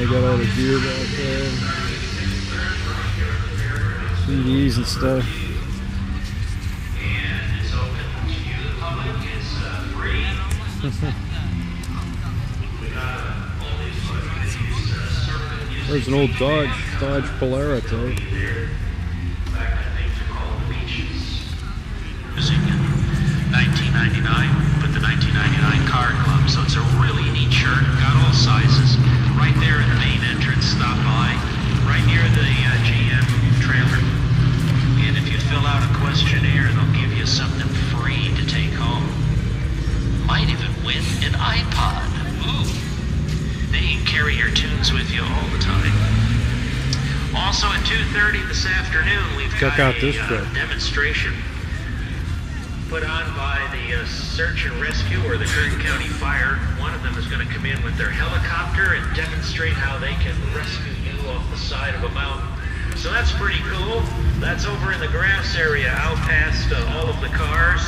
got all the gear back there. CDs and stuff. There's an old Dodge Polarity. Using 1999, put the 1999 Car Club, so it's a really neat shirt. Got all sizes. Right there in the main entrance, stop by. Right near the GM trailer. And if you fill out a questionnaire, they'll give you something free to take home. Might even win an iPod. Ooh. Then you can carry your tunes with you all the time. Also at 2:30 this afternoon, we've got a demonstration put on by the Search and Rescue or the Kern County Fire. One of them is going to come in with their helicopter and demonstrate how they can rescue you off the side of a mountain. So that's pretty cool. That's over in the grass area out past all of the cars.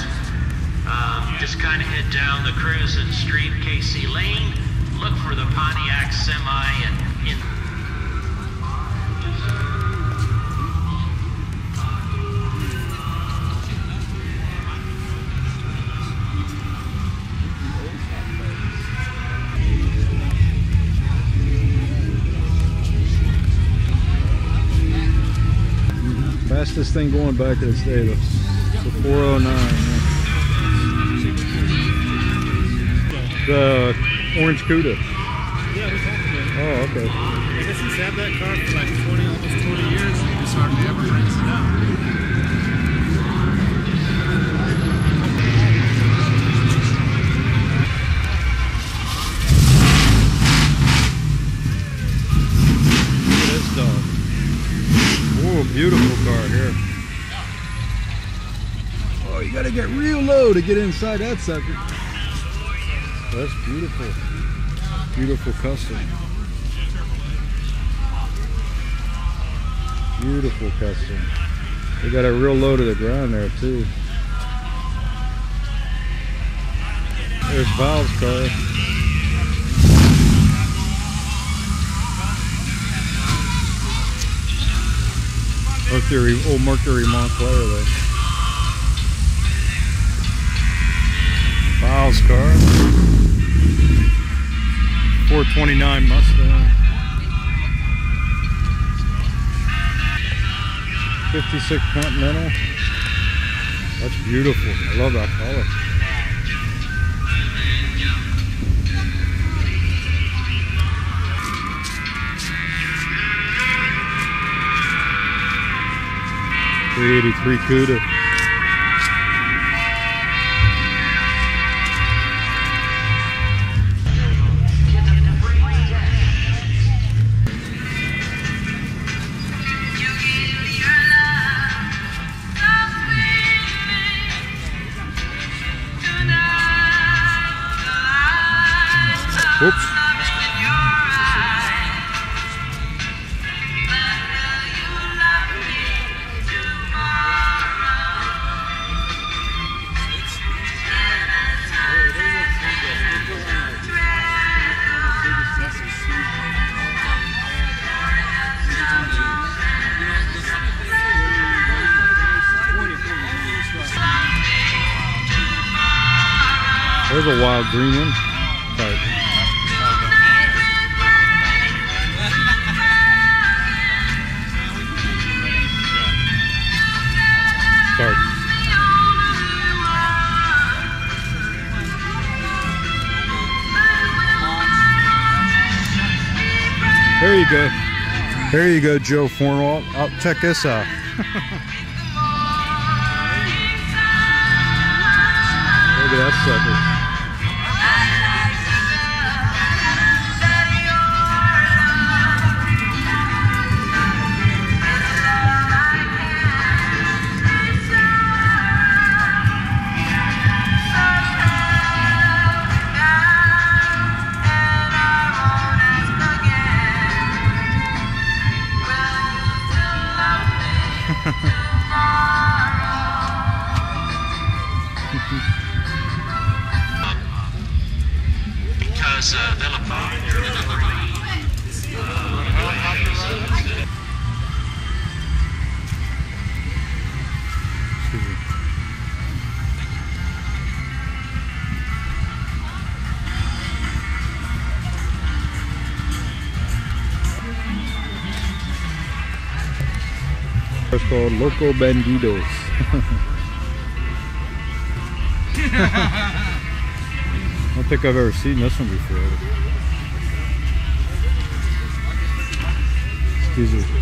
Just kind of head down the Cruisin' Street, Casey Lane. Look for the Pontiac Semi and in. Fastest thing going back to this day, the 409. The orange Cuda. Yeah, we talked about it. Oh, okay. I guess he's had that car for like almost 20 years. He just hardly ever brings it up. Look at this dog. Oh, beautiful car here. Oh, you gotta get real low to get inside that sucker. That's beautiful. Beautiful custom. Beautiful custom. They got it real low to the ground there too. There's Val's car. Old Mercury Montclair there. Val's car. 429 Mustang. 56 Continental. That's beautiful. I love that color. .383 Cuda. Oops. There's a wild green one. Sorry. Start. There you go. There you go, Joe Fornwalt. Oh, check this out. Look at that sucker. Because they'll apply. It's called Loco Bandidos. I don't think I've ever seen this one before. These are